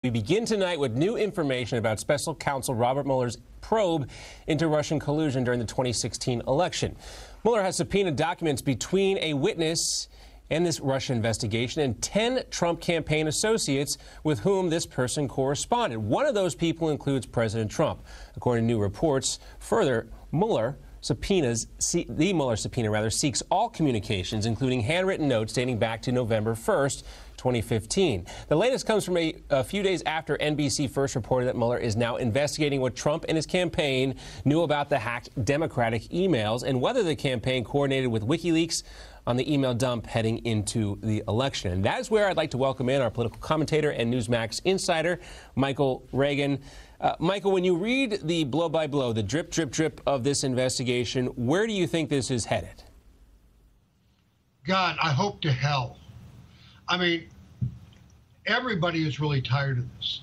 We begin tonight with new information about special counsel Robert Mueller's probe into Russian collusion during the 2016 election. Mueller has subpoenaed documents between a witness and this Russia investigation and 10 Trump campaign associates with whom this person corresponded. One of those people includes President Trump. According to new reports, further, the Mueller subpoena seeks all communications, including handwritten notes dating back to November 1st, 2015. The latest comes from a few days after NBC first reported that Mueller is now investigating what Trump and his campaign knew about the hacked Democratic emails and whether the campaign coordinated with WikiLeaks on the email dump heading into the election. And that is where I'd like to welcome in our political commentator and Newsmax insider, Michael Reagan. Michael, when you read the blow-by-blow, the drip, drip, drip of this investigation, where do you think this is headed? God, I hope to hell. I mean, everybody is really tired of this.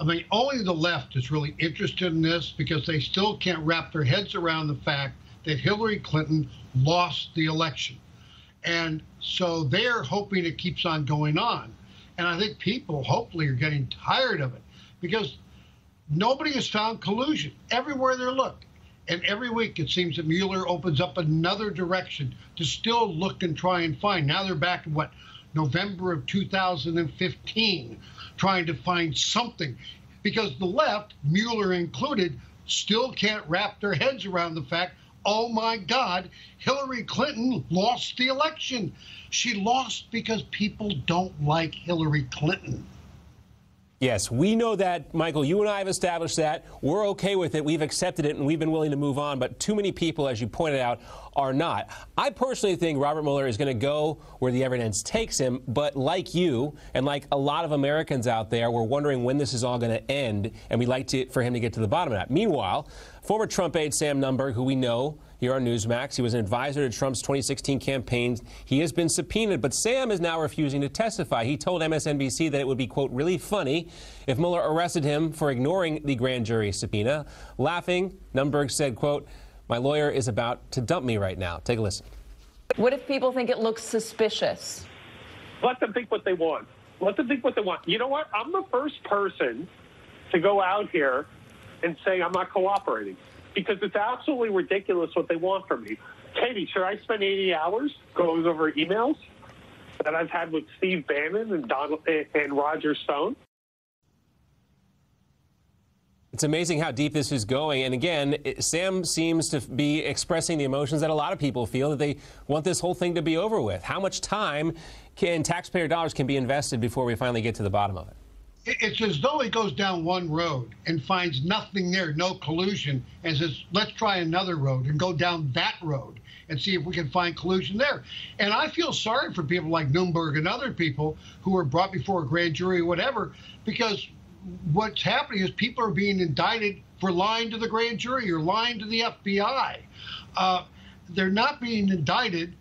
I mean, only the left is really interested in this because they still can't wrap their heads around the fact that Hillary Clinton lost the election. And so they're hoping it keeps on going on. And I think people hopefully are getting tired of it because nobody has found collusion everywhere they look. And every week it seems that Mueller opens up another direction to still look and try and find. Now they're back in what, November of 2015, trying to find something. Because the left, Mueller included, still can't wrap their heads around the fact, oh my God, Hillary Clinton lost the election. She lost because people don't like Hillary Clinton. Yes, we know that, Michael. You and I have established that. We're okay with it. We've accepted it, and we've been willing to move on. But too many people, as you pointed out, are not. I personally think Robert Mueller is going to go where the evidence takes him. But like you and like a lot of Americans out there, we're wondering when this is all going to end, and we'd like for him to get to the bottom of that. Meanwhile, former Trump aide Sam Nunberg, who we know here on Newsmax, he was an advisor to Trump's 2016 campaign. He has been subpoenaed, but Sam is now refusing to testify. He told MSNBC that it would be, quote, really funny if Mueller arrested him for ignoring the grand jury subpoena. Laughing, Nunberg said, quote, my lawyer is about to dump me right now. Take a listen. What if people think it looks suspicious? Let them think what they want. Let them think what they want. You know what? I'm the first person to go out here and say I'm not cooperating, because it's absolutely ridiculous what they want from me. Katie, should I spend 80 hours going over emails that I've had with Steve Bannon and Roger Stone? It's amazing how deep this is going. And again, Sam seems to be expressing the emotions that a lot of people feel, that they want this whole thing to be over with. How much time can taxpayer dollars can be invested before we finally get to the bottom of it? It's as though he goes down one road and finds nothing there, no collusion, and says, let's try another road and go down that road and see if we can find collusion there. And I feel sorry for people like Nunberg and other people who were brought before a grand jury or whatever, because what's happening is people are being indicted for lying to the grand jury or lying to the FBI. They're not being indicted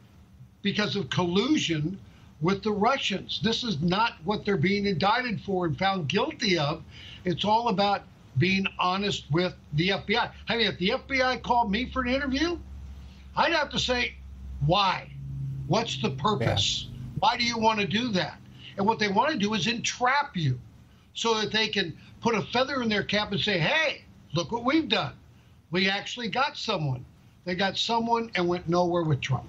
because of collusion with the Russians. This is not what they're being indicted for and found guilty of. It's all about being honest with the FBI. I mean, if the FBI called me for an interview, I'd have to say, why? What's the purpose? Yeah. Why do you want to do that? And what they want to do is entrap you so that they can put a feather in their cap and say, hey, look what we've done. We actually got someone. They got someone and went nowhere with Trump.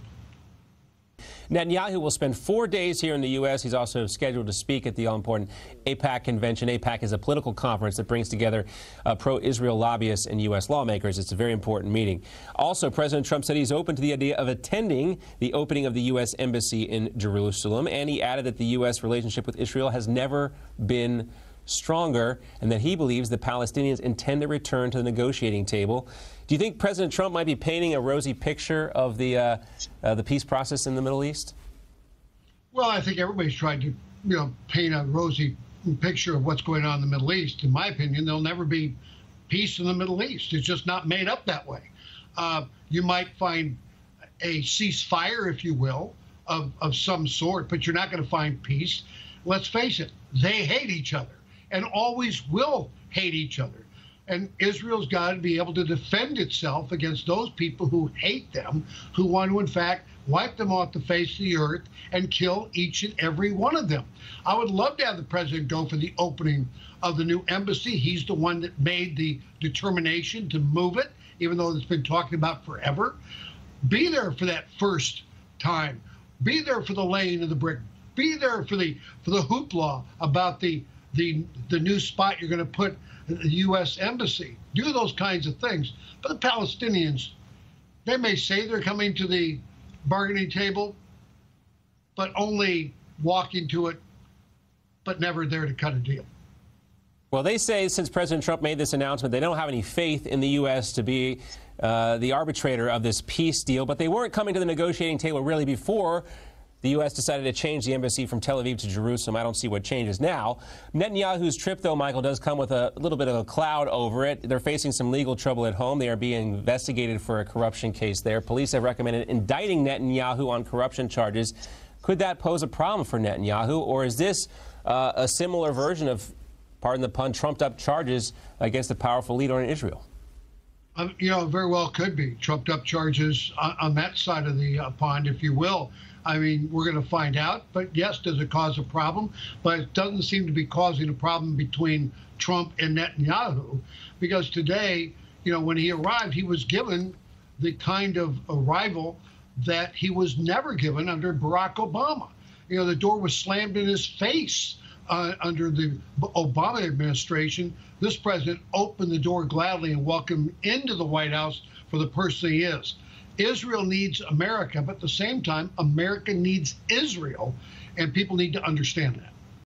Netanyahu will spend 4 days here in the U.S. He's also scheduled to speak at the all-important AIPAC convention. AIPAC is a political conference that brings together pro-Israel lobbyists and U.S. lawmakers. It's a very important meeting. Also, President Trump said he's open to the idea of attending the opening of the U.S. embassy in Jerusalem, and he added that the U.S. relationship with Israel has never been stronger, and that he believes the Palestinians intend to return to the negotiating table. Do you think President Trump might be painting a rosy picture of the peace process in the Middle East? Well, I think everybody's tried to, paint a rosy picture of what's going on in the Middle East. In my opinion, there'll never be peace in the Middle East. It's just not made up that way. You might find a ceasefire, if you will, of some sort, but you're not going to find peace. Let's face it, they hate each other and always will hate each other. And Israel's got to be able to defend itself against those people who hate them, who want to, in fact, wipe them off the face of the earth, and kill each and every one of them. I would love to have the president go for the opening of the new embassy. He's the one that made the determination to move it, even though it's been talked about forever. Be there for that first time. Be there for the laying of the brick. Be there for the hoopla about the new spot you're going to put the U.S. embassy. Do those kinds of things. But the Palestinians, they may say they're coming to the bargaining table, but only walking to it, but never there to cut a deal. Well, they say since President Trump made this announcement, they don't have any faith in the U.S. to be the arbitrator of this peace deal, but they weren't coming to the negotiating table really before the U.S. decided to change the embassy from Tel Aviv to Jerusalem. I don't see what changes now. Netanyahu's trip, though, Michael, does come with a little bit of a cloud over it. They're facing some legal trouble at home. They are being investigated for a corruption case there. Police have recommended indicting Netanyahu on corruption charges. Could that pose a problem for Netanyahu, or is this a similar version of, pardon the pun, trumped-up charges against the powerful leader in Israel? You know, very well could be trumped-up charges on that side of the pond, if you will. I mean, we're going to find out. But yes, does it cause a problem? But it doesn't seem to be causing a problem between Trump and Netanyahu, because today, you know, when he arrived, he was given the kind of arrival that he was never given under Barack Obama. You know, the door was slammed in his face under the Obama administration. This president opened the door gladly and welcomed him into the White House for the person he is. Israel needs America, but at the same time, America needs Israel, and people need to understand that.